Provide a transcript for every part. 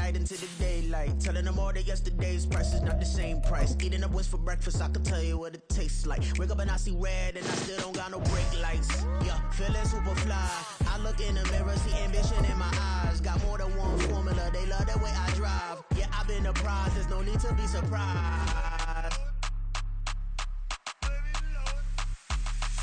night into the daylight. Telling them all that yesterday's price is not the same price. Eating up wings for breakfast, I can tell you what it tastes like. Wake up and I see red and I still don't got no brake lights. Yeah, feeling super fly. I look in the mirror, see ambition in my eyes. Got more than one formula, they love the way I drive. Yeah, I've been a prize, there's no need to be surprised.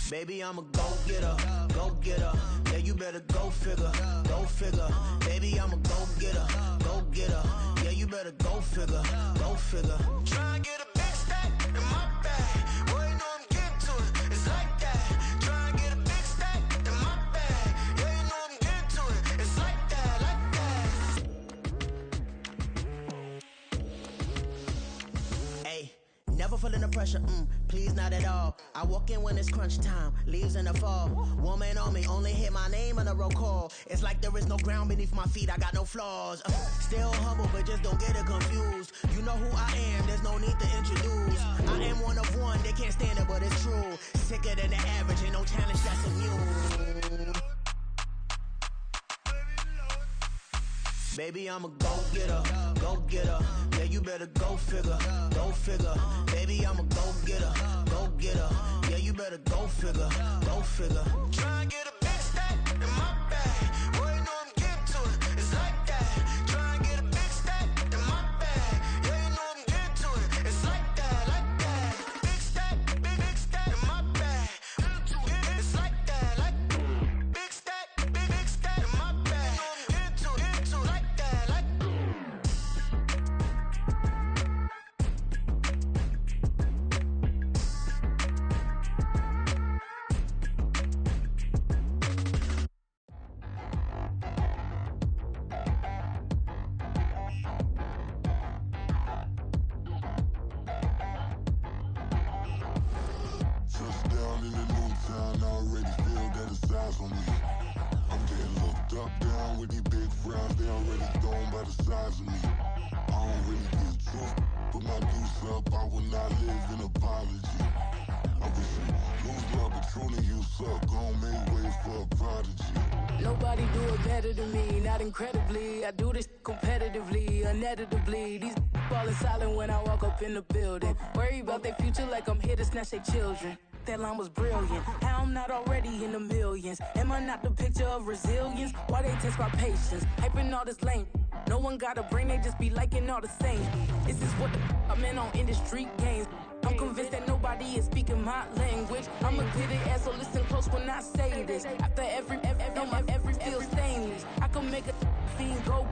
Baby, I'm a go-getter, go-getter. Yeah, you better go figure, go figure. Baby, I'm a go-getter, go-getter. Yeah, you better go figure, go figure. Try and get a big stack in my bag. Boy, you know I'm getting to it, it's like that. Try and get a big stack in my bag. Yeah, you know I'm getting to it, it's like that, like that. Hey. Never feeling the pressure, please not at all. I walk in when it's crunch time, leaves in the fall. Woman on me, only hit my name on a roll call. It's like there is no ground beneath my feet, I got no flaws. Still humble, but just don't get it confused. You know who I am, there's no need to introduce. I am one of one, they can't stand it, but it's true. Sicker than the average, ain't no challenge that's immune. Baby, I'm a go-getter, go-getter. Yeah, you better go figure, go figure. Baby, I'm a go-getter, go-getter. Yeah, you better go figure, go figure. Try and get a big stack in my bag. Boy, you know I'm getting to it, it's like that. Try and get a big stack in my bag. Yeah, you know I'm getting to it, it's like that, like that. Big stack in my bag. It's like that, like big stack in my bag. You know I'm getting to it, like that, like. Touchdown in the new town, I already feel that it's eyes on me. I'm getting looked up, down with these big frowns, they already thrown by the size of me. I don't really give truth, but my deuce up, I will not live in apology. I wish you lose love, but truly you suck, gon' make way for a prodigy. Nobody do it better than me, not incredibly. I do this competitively, uneditably. These falling silent when I walk up in the building. Worry about their future like I'm here to snatch their children. That line was brilliant. How I'm not already in the millions? Am I not the picture of resilience? Why they test my patience? Hyping all this lame. No one got a brain, they just be liking all the same. This is what the I'm in on industry games. I'm convinced that nobody is speaking my language. I'm a good ass, so listen close when I say this. After every feel stainless. I can make a fiend go.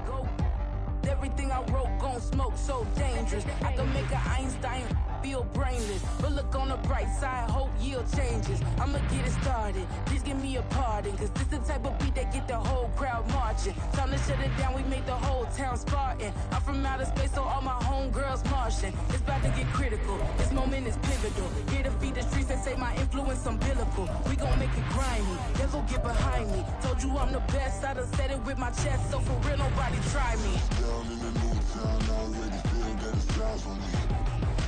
Everything I wrote gon' smoke, so dangerous. I can make an Einstein feel brainless. But look on the bright side, hope yield changes. I'ma get it started, please give me a pardon. Cause this the type of beat that get the whole crowd marching. Time to shut it down, we make the whole town Spartan. I'm from outer space, so all my homegirls Martian. It's about to get critical, this moment is pivotal. Here to feed the streets and say my influence umbilical. We gon' make it grimy, never get behind me. Told you I'm the best, I done said it with my chest. So for real, nobody try me. Down in the new town, I already feel that it's eyes on me.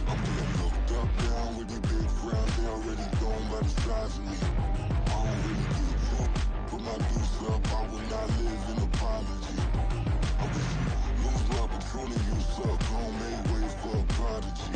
I'm getting looked up, down with these big frowns, they already thrown by the size of me. I don't really give truth, put my deuce up, I will not live in apology. I wish you lose love, but truly you suck, gon' make way for a prodigy.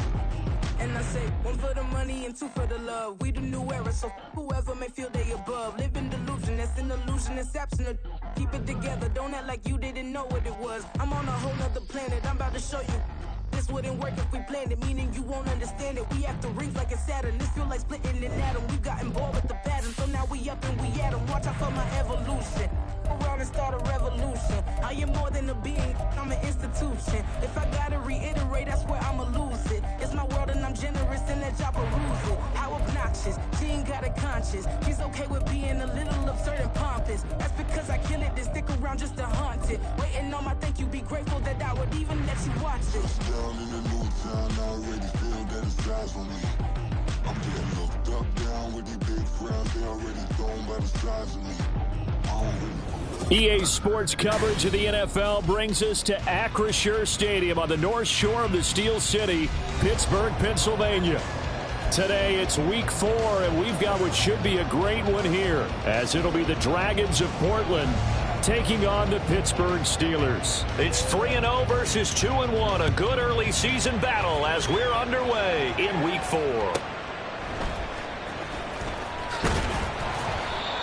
And I say, one for the money and two for the love. We the new era, so whoever may feel they above. Live in delusion, that's an illusion, that's absent. Keep it together, don't act like you didn't know what it was. I'm on a whole nother planet, I'm about to show you. This wouldn't work if we planned it, meaning you won't understand it. We have to rings like a Saturn, this feel like splitting an atom. We've gotten bored with the pattern, so now we up and we at 'em. Watch out for my evolution. Around and start a revolution. I am more than a being, I'm an institution. If I gotta reiterate, that's where I'ma lose it. It's my world and I'm generous and that job peruse it. How obnoxious, she ain't got a conscience. She's okay with being a little absurd and pompous. That's because I kill it, then stick around just to haunt it. Waiting on my thank you, be grateful that I would even let you watch it. Down in the new town, I already feel that it's eyes on me. I'm getting looked up, down with these big frowns, they already thrown by the size of me. EA Sports coverage of the NFL brings us to Acrisure Stadium on the north shore of the Steel City, Pittsburgh, Pennsylvania. Today it's week 4, and we've got what should be a great one here, as it'll be the Dragons of Portland taking on the Pittsburgh Steelers. It's 3-0 versus 2-1. A good early season battle as we're underway in Week 4.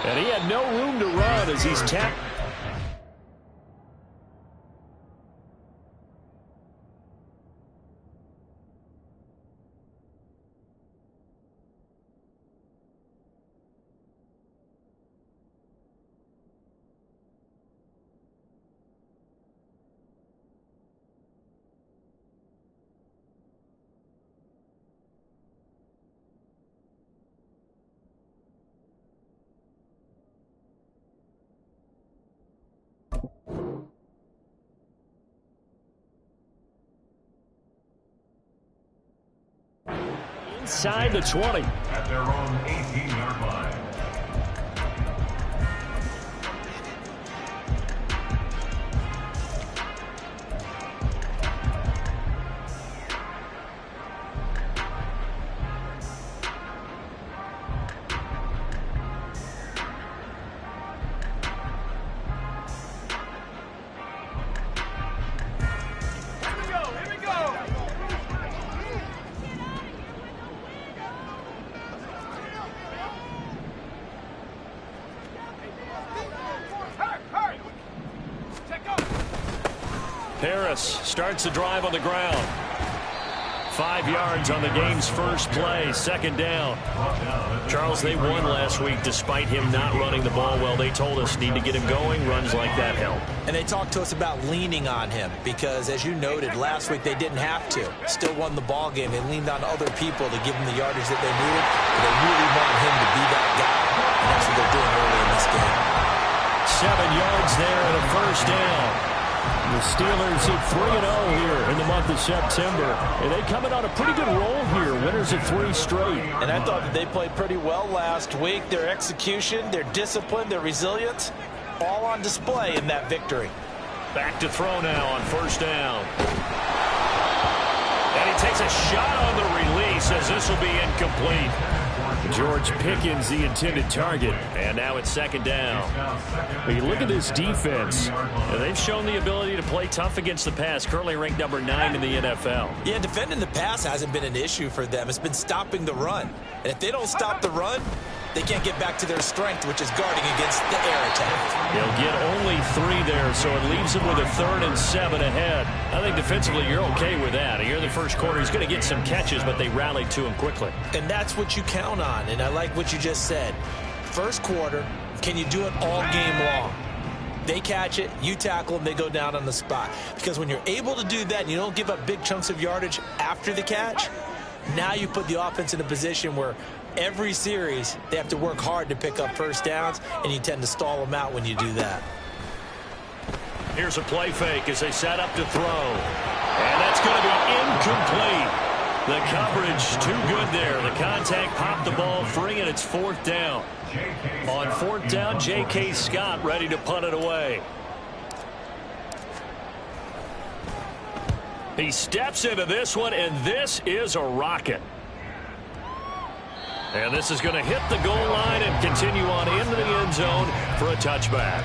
And he had no room to run as he's tapped. Inside the 20. At their own 18-yard line. Harris starts the drive on the ground. 5 yards on the game's first play, second down. Charles, they won last week despite him not running the ball well. They told us need to get him going. Runs like that help. And they talked to us about leaning on him because, as you noted, last week they didn't have to. Still won the ball game. They leaned on other people to give them the yardage that they needed. But they really want him to be that guy, and that's what they're doing early in this game. 7 yards there and a first down. The Steelers at 3-0 here in the month of September. And they coming on a pretty good roll here. Winners of 3 straight. And I thought that they played pretty well last week. Their execution, their discipline, their resilience, all on display in that victory. Back to throw now on first down. And he takes a shot on the release as this will be incomplete. George Pickens, the intended target. And now it's second down. But you look at this defense. They've shown the ability to play tough against the pass. Currently ranked number 9 in the NFL. Yeah, defending the pass hasn't been an issue for them. It's been stopping the run. And if they don't stop the run, they can't get back to their strength, which is guarding against the air attack. They'll get only 3 there, so it leaves them with a 3rd and 7 ahead. I think defensively you're okay with that. Here in the first quarter, he's going to get some catches, but they rallied to him quickly. And that's what you count on, and I like what you just said. First quarter, can you do it all game long? They catch it, you tackle them, they go down on the spot. Because when you're able to do that and you don't give up big chunks of yardage after the catch, now you put the offense in a position where every series they have to work hard to pick up first downs, and you tend to stall them out when you do that. Here's a play fake as they set up to throw. And that's going to be incomplete. The coverage too good there. The contact popped the ball free, and it's 4th down. On 4th down, J.K. Scott ready to punt it away. He steps into this one, and this is a rocket. And this is going to hit the goal line and continue on into the end zone for a touchback.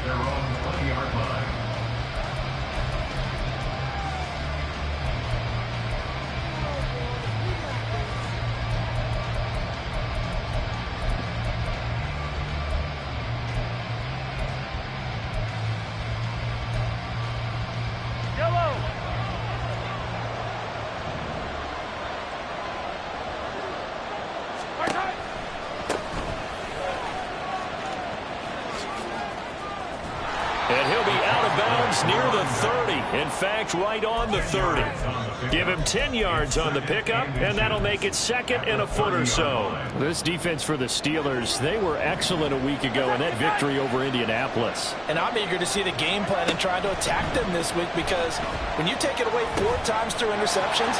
And he'll be out of bounds near the 30. In fact, right on the 30. Give him 10 yards on the pickup, and that'll make it 2nd and a foot or so. This defense for the Steelers, they were excellent a week ago in that victory over Indianapolis. And I'm eager to see the game plan and try to attack them this week, because when you take it away 4 times through interceptions,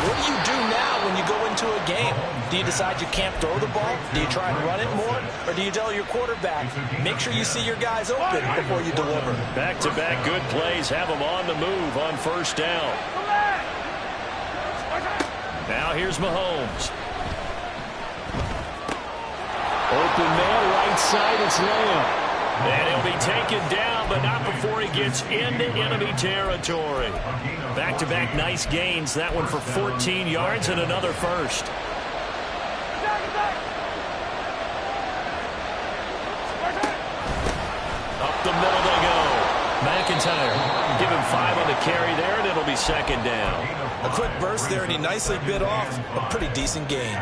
what do you do now when you go into a game? Do you decide you can't throw the ball? Do you try and run it more? Or do you tell your quarterback, make sure you see your guys open before you deliver? Back-to-back good plays have them on the move on first down. Now here's Mahomes. Open man, right side, it's Lamb. And he'll be taken down, but not before he gets into enemy territory. Back-to-back nice gains. That one for 14 yards and another first. Up the middle they go. McIntyre, give him 5 on the carry there, and it'll be second down. A quick burst there, and he nicely bit off a pretty decent gain.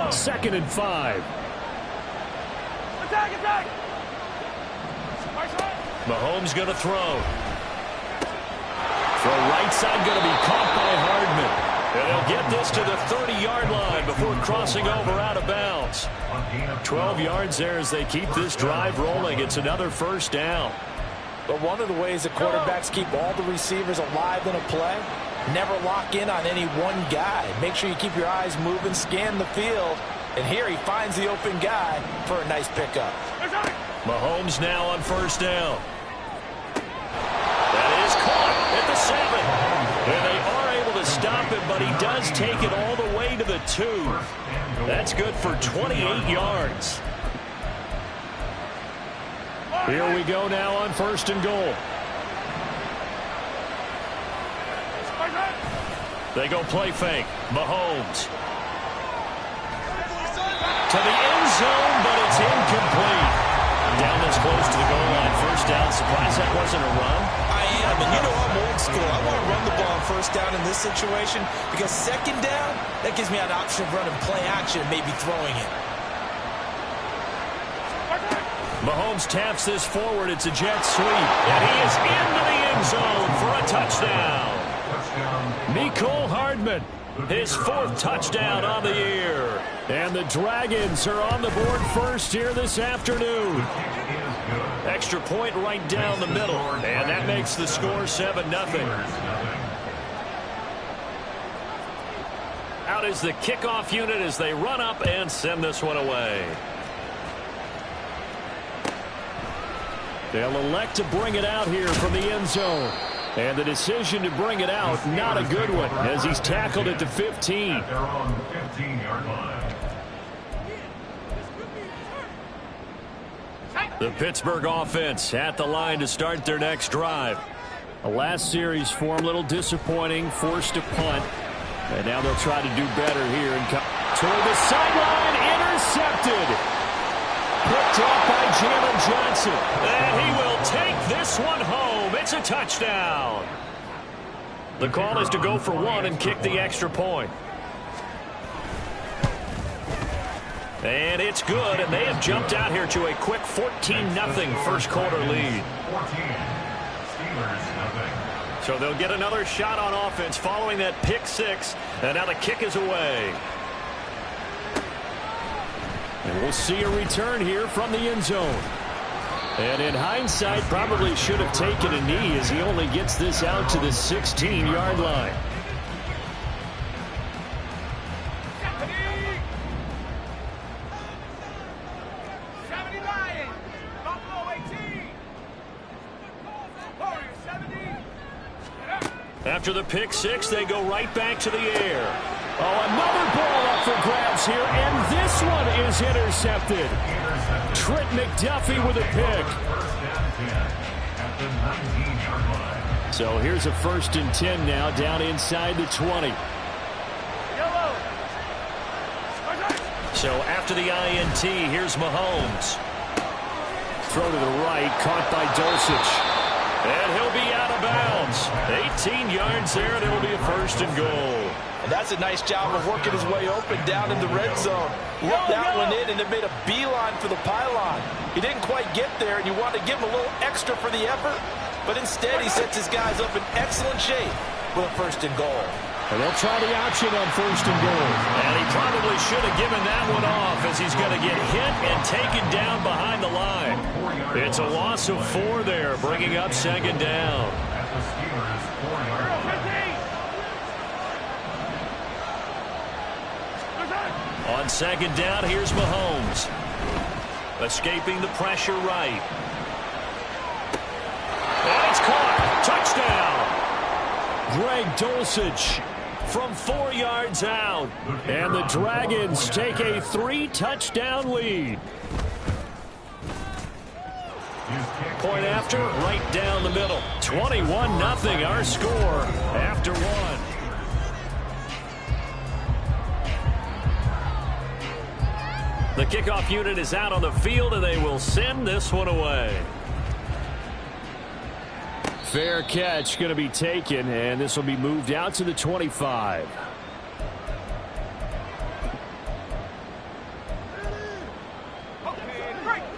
2nd and 5. Mahomes going to throw. Throw right side going to be caught by Hardman. And they'll get this to the 30-yard line before crossing over out of bounds. 12 yards there as they keep this drive rolling. It's another first down. But one of the ways that quarterbacks keep all the receivers alive in a play, never lock in on any one guy. Make sure you keep your eyes moving, scan the field. And here he finds the open guy for a nice pickup. Mahomes now on first down. That is caught at the 7. And they are able to stop him, but he does take it all the way to the 2. That's good for 28 yards. Here we go now on 1st and goal. They go play fake. Mahomes. To the end zone, but it's incomplete. Down this close to the goal line. First down. Surprised that wasn't a run? I am, and you know I'm old school. I want to run the ball on first down in this situation because second down, that gives me an option of running play action and maybe throwing it. Mahomes taps this forward. It's a jet sweep. And he is into the end zone for a touchdown. Mecole Hardman, his 4th touchdown on the year. And the Dragons are on the board first here this afternoon. Extra point right down the middle. And that makes the score 7-0. Out is the kickoff unit as they run up and send this one away. They'll elect to bring it out here from the end zone. And the decision to bring it out, not a good one, as he's tackled at the 15. At their own 15-yard line. The Pittsburgh offense at the line to start their next drive. The last series for him, a little disappointing, forced to punt. And now they'll try to do better here. And toward the sideline, intercepted. Picked off by Jalen Johnson. And he will take this one home. It's a touchdown. The call is to go for 1 and kick the extra point. And it's good, and they have jumped out here to a quick 14-0 first quarter lead. 14. Steelers, nothing. So they'll get another shot on offense following that pick 6, and now the kick is away. And we'll see a return here from the end zone. And in hindsight, probably should have taken a knee as he only gets this out to the 16-yard line. After the pick 6, they go right back to the air. Oh, another ball up for grabs here, and this one is intercepted. Trent McDuffie with a pick. So here's a 1st and 10 now, down inside the 20. So after the INT, here's Mahomes. Throw to the right, caught by Dulcich. And he'll be out of bounds. 18 yards there, and it'll be a 1st and goal. And that's a nice job of working his way open down in the red zone. Looked that one in, and it made a beeline for the pylon. He didn't quite get there, and you want to give him a little extra for the effort. But instead, he sets his guys up in excellent shape with a 1st and goal. And they'll try the option on 1st and goal. And he probably should have given that one off as he's going to get hit and taken down behind the line. It's a loss of 4 there, bringing up 2nd down. At the Steelers' 4-yard line. On 2nd down, here's Mahomes. Escaping the pressure right. And it's caught. Touchdown. Greg Dulcich from 4 yards out. And the Dragons take a 3-touchdown lead. Point after, right down the middle. 21-0 our score after one. The kickoff unit is out on the field, and they will send this one away. Fair catch going to be taken, and this will be moved out to the 25.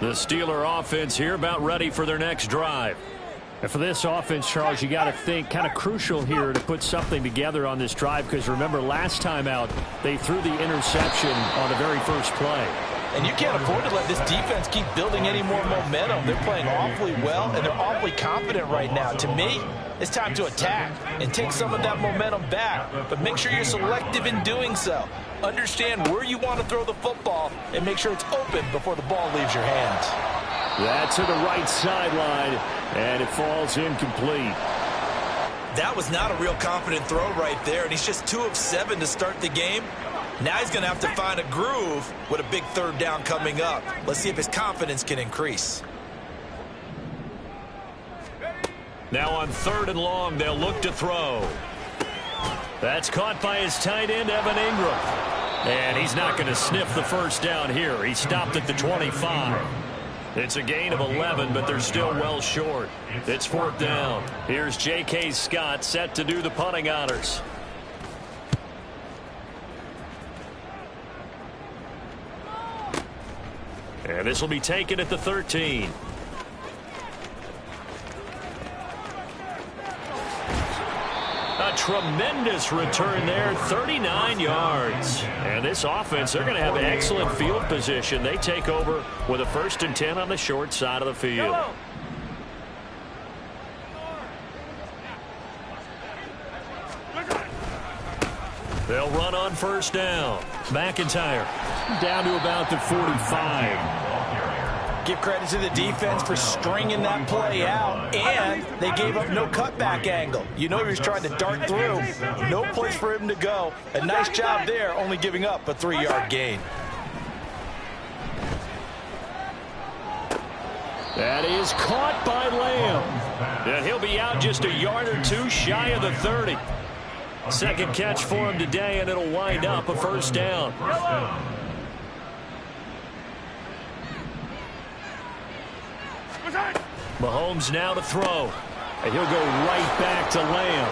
The Steeler offense here about ready for their next drive. And for this offense, Charles, you got to think kind of crucial here to put something together on this drive, because remember last time out they threw the interception on the very first play. And you can't afford to let this defense keep building any more momentum. They're playing awfully well, and they're awfully confident right now. To me, it's time to attack and take some of that momentum back. But make sure you're selective in doing so. Understand where you want to throw the football and make sure it's open before the ball leaves your hands. That's to the right sideline, and it falls incomplete. That was not a real confident throw right there, and he's just 2 of 7 to start the game. Now he's going to have to find a groove with a big third down coming up. Let's see if his confidence can increase. Now on 3rd and long, they'll look to throw. That's caught by his tight end, Evan Ingram. And he's not going to sniff the first down here. He stopped at the 25. It's a gain of 11, but they're still well short. It's 4th down. Here's J.K. Scott set to do the punting honors. And this will be taken at the 13. A tremendous return there, 39 yards. And this offense, they're going to have excellent field position. They take over with a 1st and 10 on the short side of the field. They'll run on 1st down. McIntyre down to about the 45. Give credit to the defense for stringing that play out, and they gave up no cutback angle. You know he was trying to dart through. No place for him to go. A nice job there, only giving up a 3-yard gain. That is caught by Lamb. And he'll be out just a yard or 2 shy of the 30. Second catch for him today, and it'll wind up a 1st down. Mahomes now to throw. And he'll go right back to Lamb.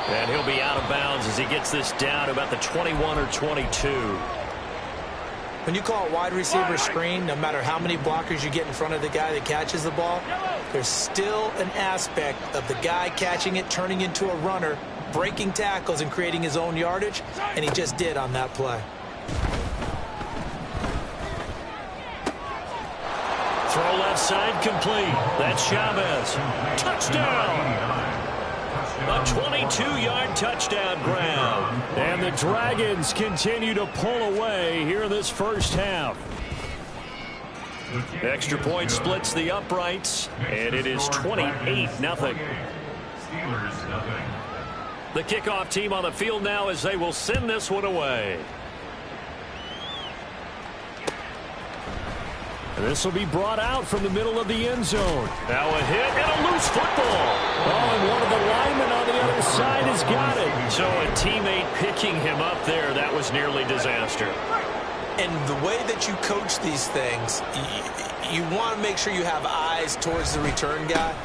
And he'll be out of bounds as he gets this down to about the 21 or 22. When you call a wide receiver screen, no matter how many blockers you get in front of the guy that catches the ball, there's still an aspect of the guy catching it, turning into a runner, breaking tackles and creating his own yardage, and he just did on that play. Throw left side complete. That's Chavez. Touchdown! A 22-yard touchdown grab. And the Dragons continue to pull away here in this first half. Extra point splits the uprights, and it is 28-0. The kickoff team on the field now as they will send this one away. And this will be brought out from the middle of the end zone. Now a hit and a loose football. Oh, and one of the linemen on the other side has got it. So a teammate picking him up there, that was nearly disaster. And the way that you coach these things, you want to make sure you have eyes towards the return guy,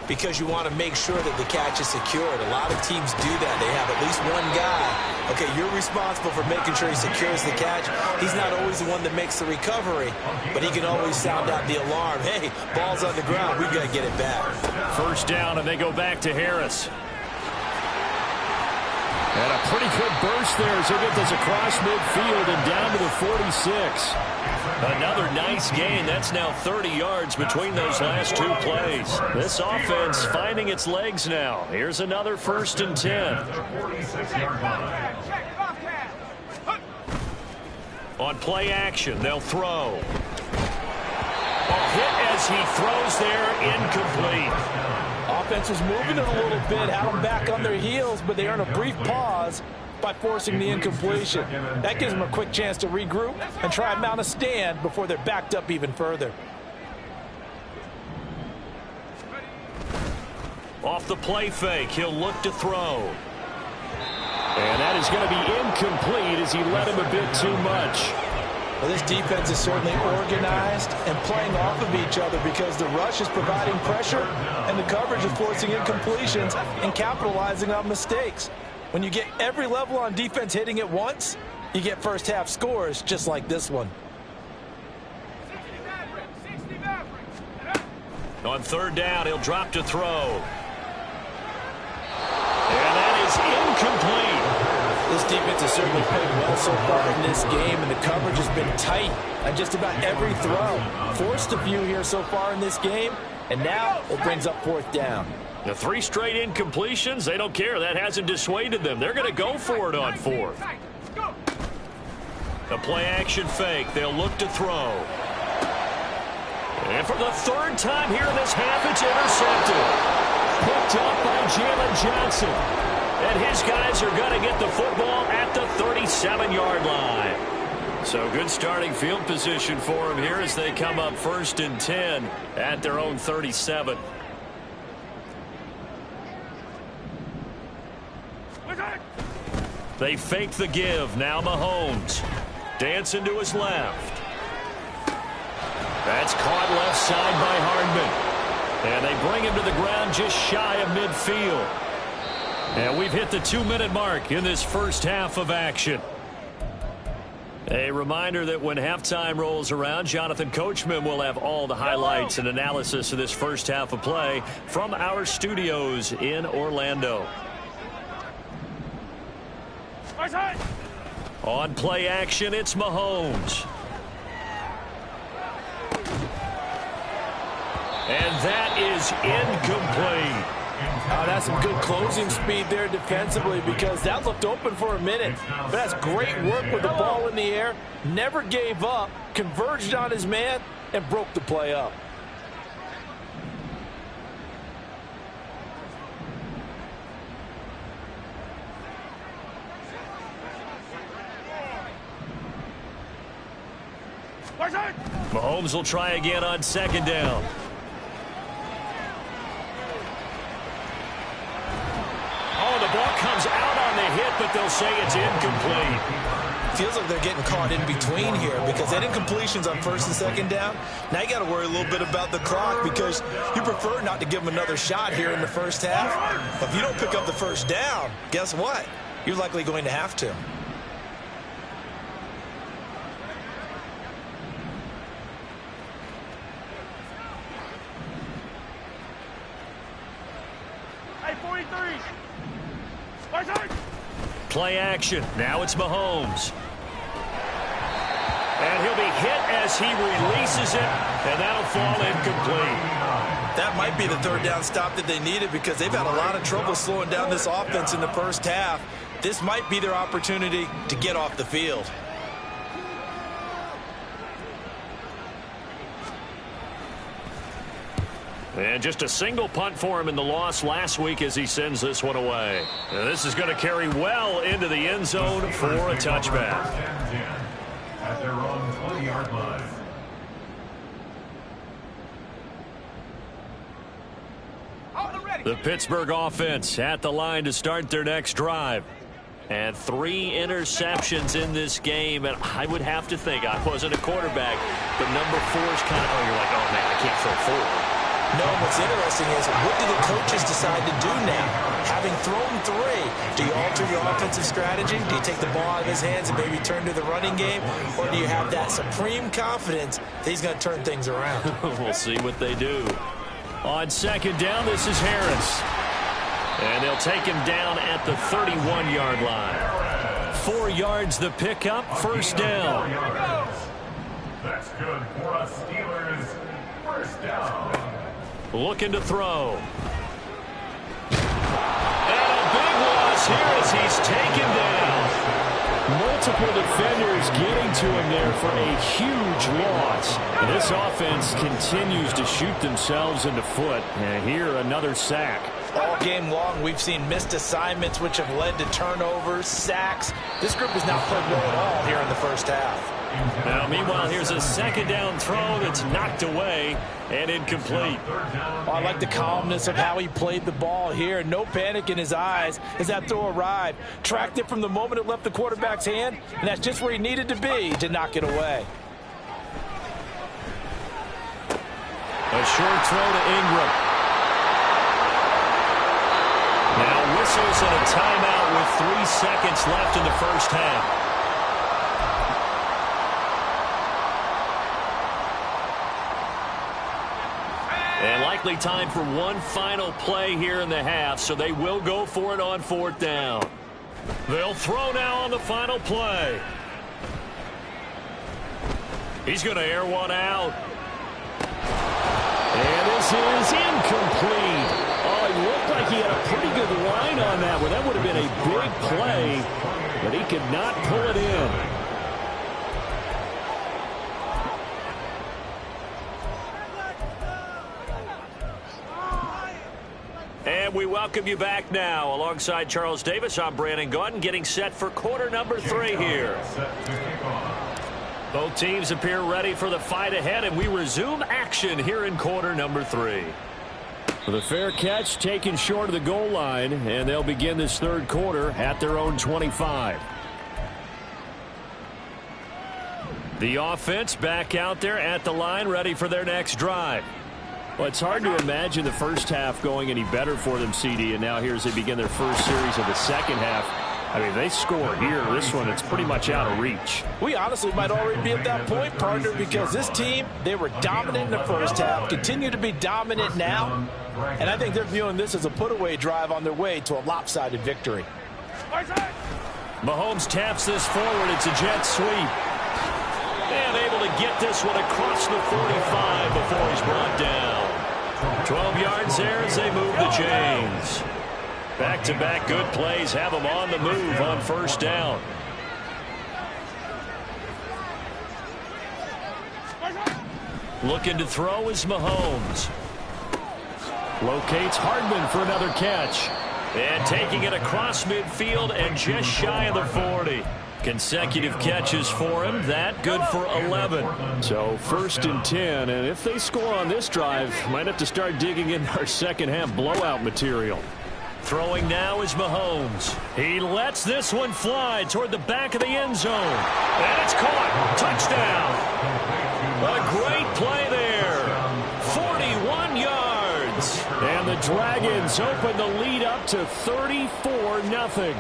because you want to make sure that the catch is secured. A lot of teams do that. They have at least one guy. Okay, you're responsible for making sure he secures the catch. He's not always the one that makes the recovery, but he can always sound out the alarm. Hey, ball's on the ground. We've got to get it back. 1st down, and they go back to Harris. And a pretty good burst there as he gets this across midfield and down to the 46. Another nice gain. That's now 30 yards between those last 2 plays. This offense finding its legs now. Here's another 1st and 10. On play action, they'll throw. A hit as he throws there, incomplete. Offense was moving it a little bit, had them back on their heels, but they earn a brief pause by forcing the incompletion. That gives them a quick chance to regroup and try and mount a stand before they're backed up even further. Off the play fake, he'll look to throw. And that is going to be incomplete as he led him a bit too much. Well, this defense is certainly organized and playing off of each other because the rush is providing pressure and the coverage is forcing incompletions and capitalizing on mistakes. When you get every level on defense hitting at once, you get first half scores just like this one. On third down, he'll drop to throw. And that is incomplete. This defense has certainly played well so far in this game, and the coverage has been tight on just about every throw. Forced a few here so far in this game, and now it brings up fourth down. The 3 straight incompletions, they don't care. That hasn't dissuaded them. They're going to go for it on fourth. The play action fake. They'll look to throw. And for the 3rd time here in this half, it's intercepted. Picked up by Jalen Johnson. And his guys are going to get the football at the 37-yard line. So good starting field position for him here as they come up 1st and 10 at their own 37. They fake the give. Now Mahomes. Dancing to his left. That's caught left side by Hardman. And they bring him to the ground just shy of midfield. And we've hit the 2-minute mark in this first half of action. A reminder that when halftime rolls around, Jonathan Coachman will have all the highlights and analysis of this first half of play from our studios in Orlando. On play action, it's Mahomes. And that is incomplete. Oh, that's some good closing speed there defensively because that looked open for a minute. But that's great work with the ball in the air. Never gave up, converged on his man, and broke the play up. Mahomes will try again on 2nd down. Oh, the ball comes out on the hit, but they'll say it's incomplete. Feels like they're getting caught in between here because that incompletion's on 1st and 2nd down. Now you got to worry a little bit about the clock because you prefer not to give them another shot here in the first half. But if you don't pick up the 1st down, guess what? You're likely going to have to. Play action. Now it's Mahomes. And he'll be hit as he releases it, and that'll fall incomplete. That might be the 3rd down stop that they needed because they've had a lot of trouble slowing down this offense in the first half. This might be their opportunity to get off the field. And just a single punt for him in the loss last week as he sends this one away. And this is going to carry well into the end zone for a touchback. At their own 20-yard line. The Pittsburgh offense at the line to start their next drive. And 3 interceptions in this game. And I would have to think, I wasn't a quarterback, but number 4 is kind of, you're like, oh, man, I can't throw 4. No, what's interesting is what do the coaches decide to do now? Having thrown 3, do you alter your offensive strategy? Do you take the ball out of his hands and maybe turn to the running game? Or do you have that supreme confidence that he's going to turn things around? We'll see what they do. On 2nd down, this is Harris. And they'll take him down at the 31-yard line. 4 yards the pickup, 1st down. That's good for us Steelers. 1st down. Looking to throw. And a big loss here as he's taken down. Multiple defenders getting to him there for a huge loss. And this offense continues to shoot themselves in the foot. And here, another sack. All game long, we've seen missed assignments which have led to turnovers, sacks. This group has not played well at all here in the first half. Now, meanwhile, here's a second down throw that's knocked away and incomplete. Oh, I like the calmness of how he played the ball here. No panic in his eyes as that throw arrived. Tracked it from the moment it left the quarterback's hand, and that's just where he needed to be to knock it away. A short throw to Ingram. Now whistles and a timeout with 3 seconds left in the first half. And likely time for one final play here in the half, so they will go for it on 4th down. They'll throw now on the final play. He's going to air one out. And this is incomplete. Oh, it looked like he had a pretty good line on that one. That would have been a big play, but he could not pull it in. And we welcome you back now. Alongside Charles Davis, I'm Brandon Gaudin, getting set for quarter number 3 here. Both teams appear ready for the fight ahead, and we resume action here in quarter number 3. The fair catch taken short of the goal line, and they'll begin this third quarter at their own 25. The offense back out there at the line, ready for their next drive. Well, it's hard to imagine the first half going any better for them, CD, and now here as they begin their first series of the second half. I mean, they score here. This one, it's pretty much out of reach. We honestly might already be at that point, partner, because this team, they were dominant in the first half, continue to be dominant now, and I think they're viewing this as a put-away drive on their way to a lopsided victory. Mahomes taps this forward. It's a jet sweep. And able to get this one across the 45 before he's brought down. 12 yards there as they move the chains. Back-to-back good plays have them on the move on first down. Looking to throw is Mahomes. Locates Hardman for another catch. And taking it across midfield and just shy of the 40. Consecutive catches for him. That good for 11. So 1st and 10, and if they score on this drive, might have to start digging in our second half blowout material. Throwing now is Mahomes. He lets this one fly toward the back of the end zone. And it's caught. Touchdown. A great play there. 41 yards. And the Dragons open the lead up to 34-0.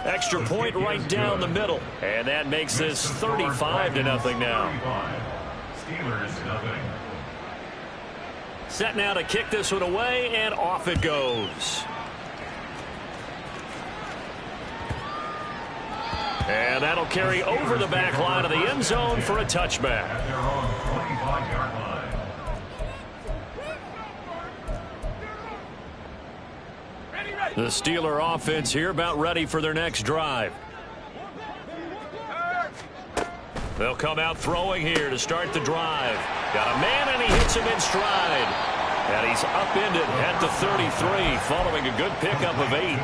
Extra point right down the middle. And that makes this 35-0 now. Steelers nothing. Set now to kick this one away, and off it goes. And that'll carry over the back line of the end zone for a touchback. At their own 25-yard line. The Steeler offense here about ready for their next drive. They'll come out throwing here to start the drive. Got a man, and he hits him in stride. And he's upended at the 33 following a good pickup of 8.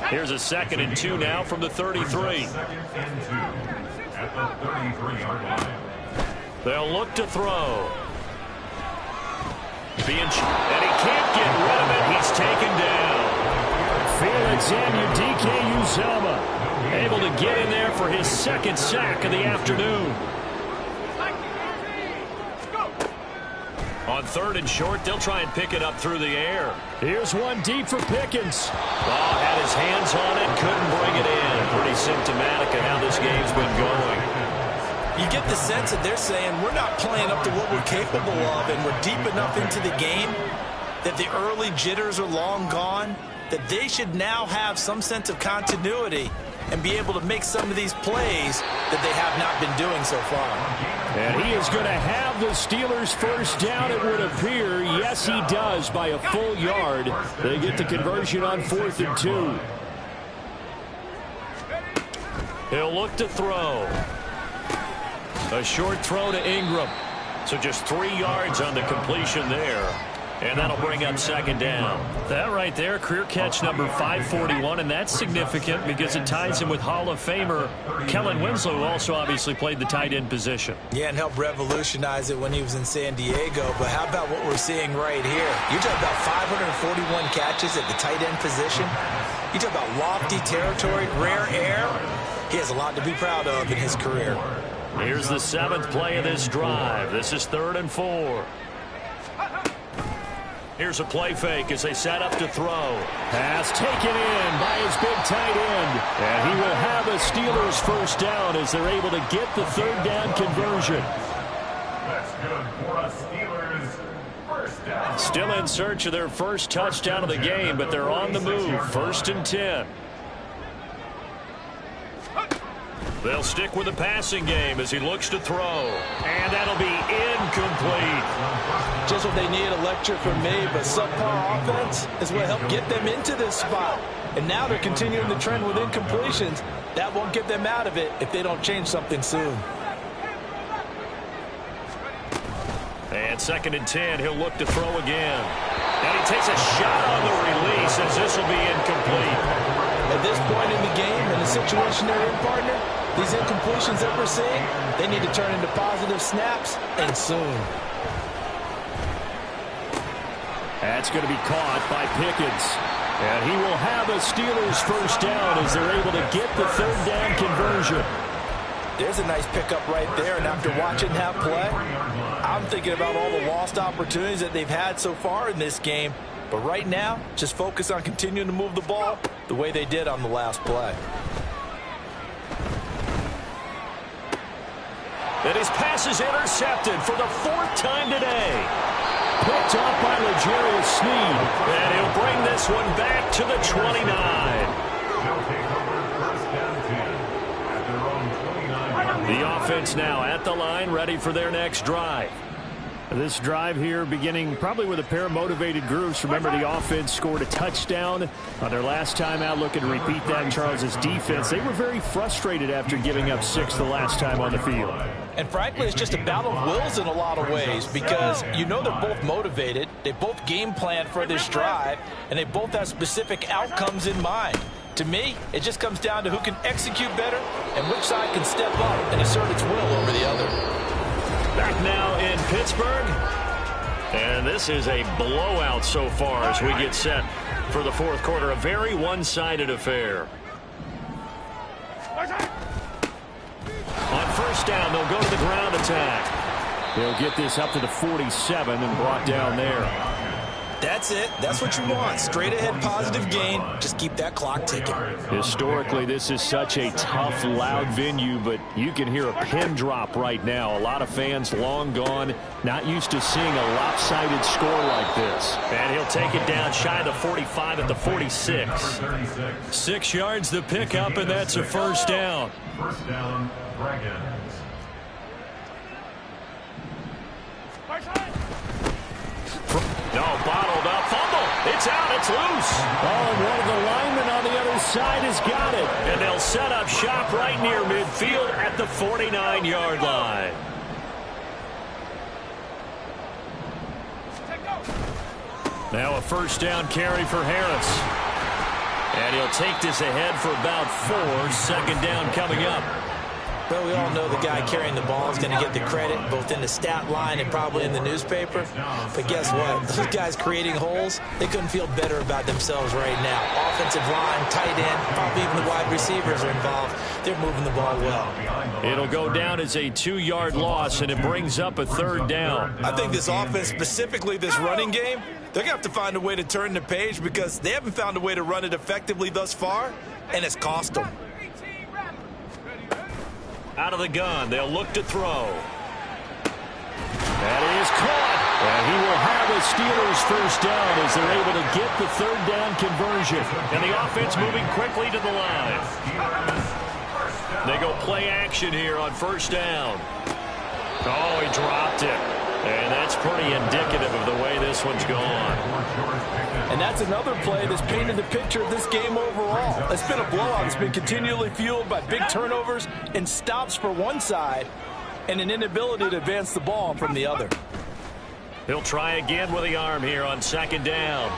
Here's a 2nd and 2 now from the 33. 2nd and 2 at the 33-yard line. They'll look to throw. And he can't get rid of it. He's taken down. Felix Anudike-Uzomah able to get in there for his 2nd sack of the afternoon. On 3rd and short, they'll try and pick it up through the air. Here's one deep for Pickens. Oh, had his hands on it, couldn't bring it in. Pretty symptomatic of how this game's been going. You get the sense that they're saying we're not playing up to what we're capable of, and we're deep enough into the game that the early jitters are long gone, that they should now have some sense of continuity and be able to make some of these plays that they have not been doing so far. And he is going to have the Steelers first down, it would appear. Yes, he does, by a full yard. They get the conversion on 4th and 2. He'll look to throw. A short throw to Ingram. So just 3 yards on the completion there. And that'll bring up second down. That right there, career catch number 541, and that's significant because it ties him with Hall of Famer Kellen Winslow, who also obviously played the tight end position. Yeah, and helped revolutionize it when he was in San Diego. But how about what we're seeing right here? You're talking about 541 catches at the tight end position. You talk about lofty territory, rare air. He has a lot to be proud of in his career. Here's the 7th play of this drive. This is 3rd and 4. Here's a play fake as they set up to throw. Pass taken in by his big tight end. And he will have a Steelers first down as they're able to get the 3rd down conversion. That's good for a Steelers first down. Still in search of their first touchdown of the game, but they're on the move. 1st and 10. They'll stick with the passing game as he looks to throw. And that'll be incomplete. Just what they need, a lecture from me, but subpar offense is what helped get them into this spot. And now they're continuing the trend with incompletions. That won't get them out of it if they don't change something soon. And 2nd and 10, he'll look to throw again. And he takes a shot on the release as this will be incomplete. At this point in the game, in the situation they're in, partner, these incompletions that we're seeing, they need to turn into positive snaps, and soon. That's going to be caught by Pickens. And he will have a Steelers first down as they're able to get the 3rd down conversion. There's a nice pickup right there, and after watching that play, I'm thinking about all the lost opportunities that they've had so far in this game. But right now, just focus on continuing to move the ball the way they did on the last play. And his pass is intercepted for the 4th time today. Picked off by L'Jarius Sneed. And he'll bring this one back to the 29. They'll take over 1st and 10 at their own 29. The offense now at the line, ready for their next drive. This drive here beginning probably with a pair of motivated groups. Remember, the offense scored a touchdown on their last time out, looking to repeat that in Charles' defense. They were very frustrated after giving up 6 the last time on the field. And frankly, it's just a battle of wills in a lot of ways because you know they're both motivated. They both game plan for this drive, and they both have specific outcomes in mind. To me, it just comes down to who can execute better and which side can step up and assert its will over the other. Back now in Pittsburgh. And this is a blowout so far as we get set for the 4th quarter. A very one-sided affair. On 1st down, they'll go to the ground attack. They'll get this up to the 47 and brought down there. That's it. That's what you want. Straight ahead positive gain. Just keep that clock ticking. Historically, this is such a tough, loud venue, but you can hear a pin drop right now. A lot of fans long gone, not used to seeing a lopsided score like this. And he'll take it down shy of the 45 at the 46. 6 yards the pickup, and that's a 1st down. 1st down, Dragons. No, bottled up, fumble. It's out, it's loose. Oh, and one of the linemen on the other side has got it. And they'll set up shop right near midfield at the 49-yard line. Now a 1st down carry for Harris. And he'll take this ahead for about 4. 2nd down coming up. Well, we all know the guy carrying the ball is going to get the credit both in the stat line and probably in the newspaper. But guess what? Those guys creating holes, they couldn't feel better about themselves right now. Offensive line, tight end, probably even the wide receivers are involved. They're moving the ball well. It'll go down as a 2-yard loss, and it brings up a 3rd down. I think this offense, specifically this running game, they're going to have to find a way to turn the page because they haven't found a way to run it effectively thus far, and it's cost them. Out of the gun, they'll look to throw. That is caught. And he will have a Steelers first down as they're able to get the 3rd down conversion. And the offense moving quickly to the line. They go play action here on 1st down. Oh, he dropped it. And that's pretty indicative of the way this one's gone. And that's another play that's painted the picture of this game overall. It's been a blowout. It's been continually fueled by big turnovers and stops for one side and an inability to advance the ball from the other. He'll try again with the arm here on second down.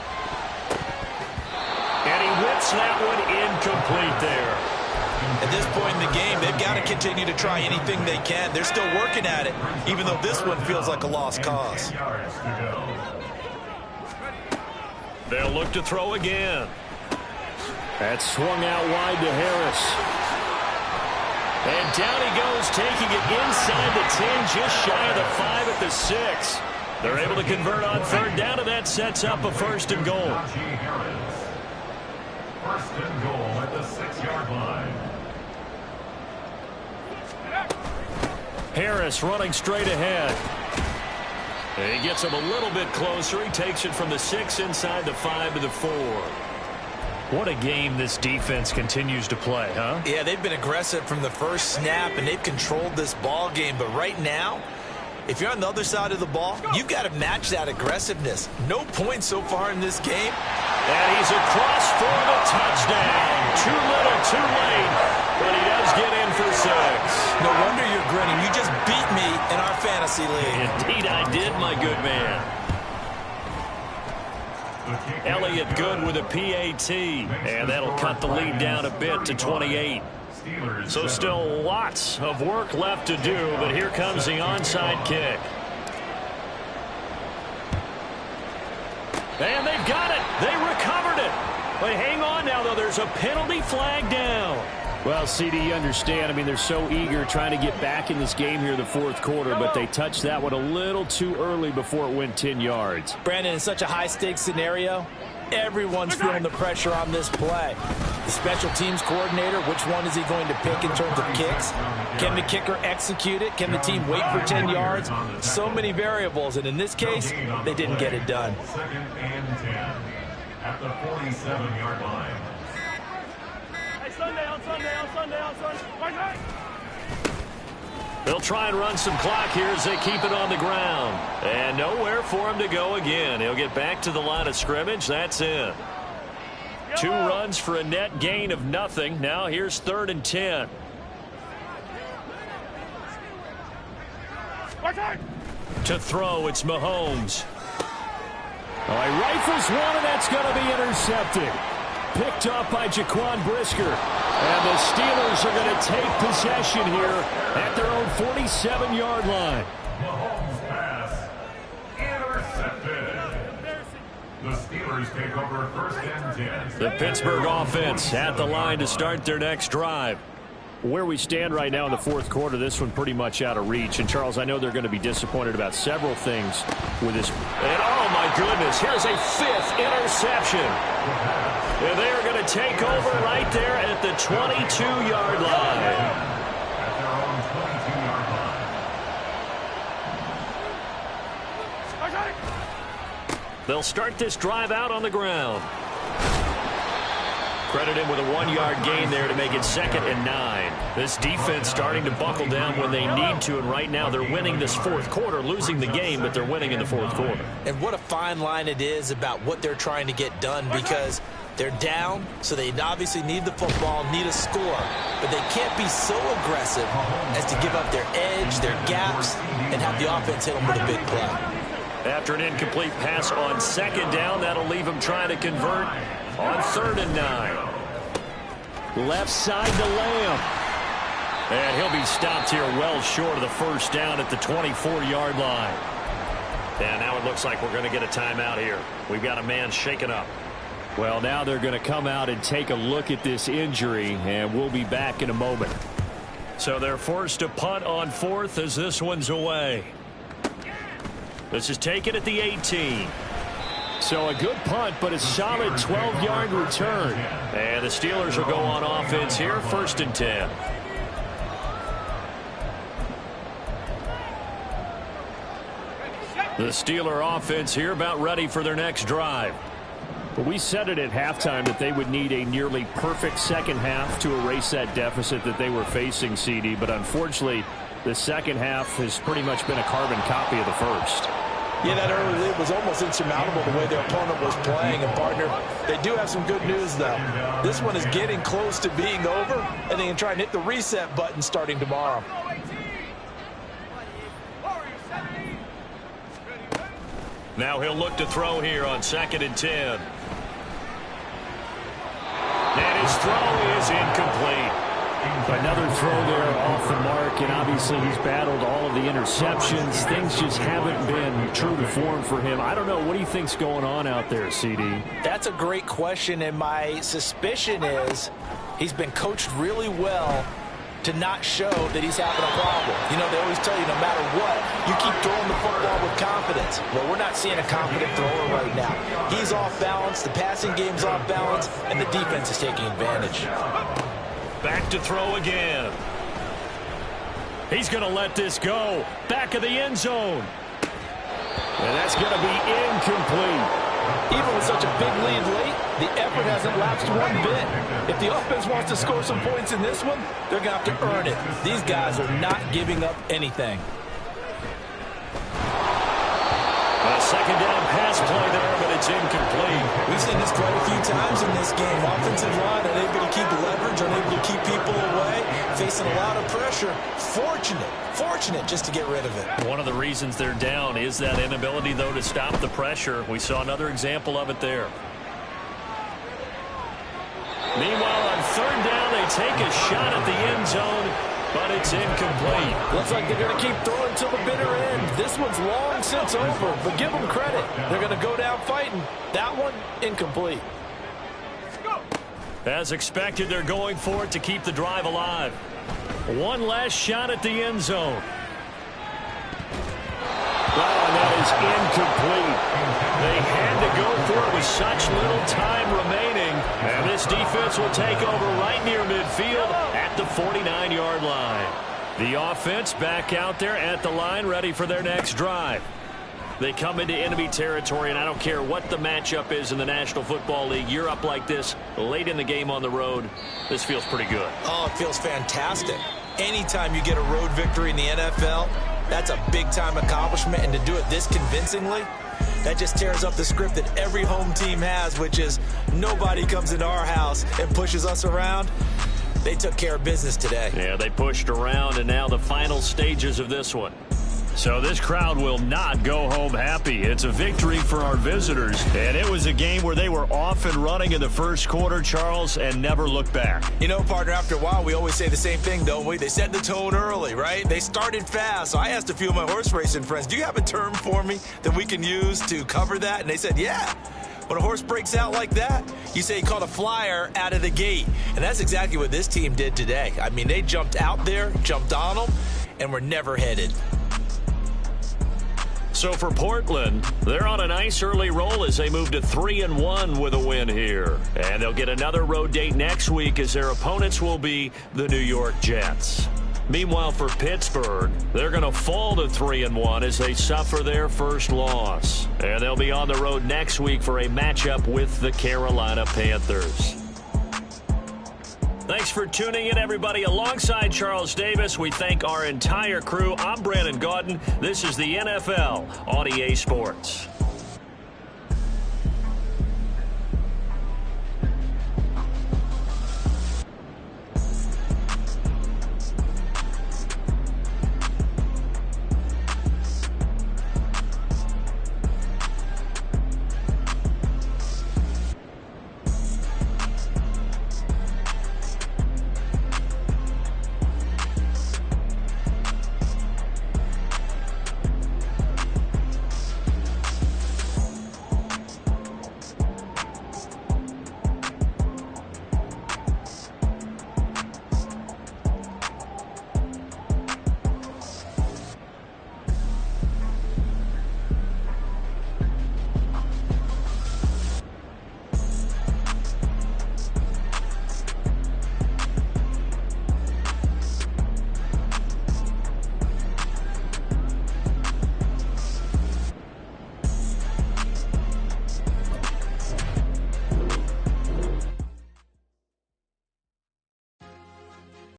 And he whips that one incomplete there. At this point in the game, they've got to continue to try anything they can. They're still working at it, even though this one feels like a lost cause. They'll look to throw again. That's swung out wide to Harris. And down he goes, taking it inside the 10, just shy of the 5 at the 6. They're able to convert on third down, and that sets up a first and goal. First and goal at the 6-yard line. Harris running straight ahead. And he gets him a little bit closer. He takes it from the 6 inside the 5 to the 4. What a game this defense continues to play, huh? Yeah, they've been aggressive from the first snap, and they've controlled this ball game. But right now, if you're on the other side of the ball, you've got to match that aggressiveness. No points so far in this game. And he's across for the touchdown. Too little, too late. But he does get in for 6. No wonder you're grinning. You just beat me in our fantasy league. Indeed I did, my good man. Elliott Good with a PAT. And that'll cut the lead down a bit to 28. So still lots of work left to do, but here comes the onside kick. And they've got it. They recovered it. But hang on now, though. There's a penalty flag down. Well, CD, you understand. I mean, they're so eager trying to get back in this game here in the fourth quarter, but they touched that one a little too early before it went 10 yards. Brandon, in such a high-stakes scenario, everyone's feeling the pressure on this play. The special teams coordinator, which one is he going to pick in terms of kicks? Can the kicker execute it? Can the team wait for 10 yards? So many variables, and in this case, they didn't get it done. Second and 10 at the 47-yard line. They'll try and run some clock here as they keep it on the ground. And nowhere for him to go again. He'll get back to the line of scrimmage. That's it. 2 runs for a net gain of nothing. Now here's 3rd and 10. To throw, it's Mahomes. Oh, he rifles one, and that's going to be intercepted. Picked up by Jaquan Brisker. And the Steelers are going to take possession here at their own 47-yard line. Mahomes pass intercepted. The Steelers take over first and 10. The Pittsburgh offense at the line to start their next drive. Where we stand right now in the fourth quarter, this one pretty much out of reach. And, Charles, I know they're going to be disappointed about several things with this. And, oh, my goodness, here's a 5th interception. And they are going to take over right there at the 22-yard line. At their own 22-yard line. They'll start this drive out on the ground. Credit him with a 1-yard gain there to make it 2nd and 9. This defense starting to buckle down when they need to, and right now they're winning this fourth quarter, losing the game, but they're winning in the fourth quarter. And what a fine line it is about what they're trying to get done, because they're down, so they obviously need the football, need a score, but they can't be so aggressive as to give up their edge, their gaps, and have the offense hit them with a big play. After an incomplete pass on 2nd down, that'll leave them trying to convert on 3rd and 9. Left side to Lamb. And he'll be stopped here well short of the first down at the 24-yard line. And now it looks like we're going to get a timeout here. We've got a man shaken up. Well, now they're going to come out and take a look at this injury, and we'll be back in a moment. So they're forced to punt on 4th as this one's away. This is taken at the 18. So a good punt, but a solid 12-yard return. And the Steelers will go on offense here, 1st and 10. The Steeler offense here about ready for their next drive. But we said it at halftime that they would need a nearly perfect second half to erase that deficit that they were facing, CD. But unfortunately, the second half has pretty much been a carbon copy of the first. Yeah, that early lead was almost insurmountable the way their opponent was playing. And, partner, they do have some good news, though. This one is getting close to being over, and they can try and hit the reset button starting tomorrow. Now he'll look to throw here on 2nd and 10. And his throw is incomplete. Another throw there off the mark, and obviously he's battled all of the interceptions. Things just haven't been true to form for him. I don't know. What do you think's going on out there, CD? That's a great question, and my suspicion is he's been coached really well to not show that he's having a problem. You know, they always tell you no matter what, you keep throwing the football with confidence. Well, we're not seeing a confident thrower right now. He's off balance, the passing game's off balance, and the defense is taking advantage. Back to throw again. He's going to let this go. Back of the end zone. And that's going to be incomplete. Even with such a big lead late, the effort hasn't lapsed one bit. If the offense wants to score some points in this one, they're going to have to earn it. These guys are not giving up anything. A second down pass play there, but it's incomplete. We've seen this quite a few times in this game. Offensive line unable to keep leverage, unable to keep people away, facing a lot of pressure. Fortunate just to get rid of it. One of the reasons they're down is that inability, though, to stop the pressure. We saw another example of it there. Meanwhile, on 3rd down, they take a shot at the end zone, but it's incomplete. Looks like they're going to keep throwing till the bitter end. This one's long since over, but give them credit. They're going to go down fighting. That one, incomplete. As expected, they're going for it to keep the drive alive. One last shot at the end zone. Oh, and that is incomplete. They had to go for it with such little time remaining. And this defense will take over right near midfield at the 49-yard line. The offense back out there at the line, ready for their next drive. They come into enemy territory, and I don't care what the matchup is in the National Football League. You're up like this late in the game on the road. This feels pretty good. Oh, it feels fantastic. Anytime you get a road victory in the NFL, that's a big-time accomplishment, and to do it this convincingly, that just tears up the script that every home team has, which is nobody comes into our house and pushes us around. They took care of business today. Yeah, they pushed around, and now the final stages of this one. So this crowd will not go home happy. It's a victory for our visitors. And it was a game where they were off and running in the first quarter, Charles, and never looked back. You know, partner, after a while, we always say the same thing, don't we? They set the tone early, right? They started fast. So I asked a few of my horse racing friends, do you have a term for me that we can use to cover that? And they said, yeah. When a horse breaks out like that, you say he caught a flyer out of the gate. And that's exactly what this team did today. I mean, they jumped out there, jumped on them, and were never headed. So for Portland, they're on a nice early roll as they move to 3-1 with a win here. And they'll get another road date next week as their opponents will be the New York Jets. Meanwhile, for Pittsburgh, they're going to fall to 3-1 as they suffer their first loss. And they'll be on the road next week for a matchup with the Carolina Panthers. Thanks for tuning in, everybody. Alongside Charles Davis, we thank our entire crew. I'm Brandon Gaudin. This is the NFL on EA Sports.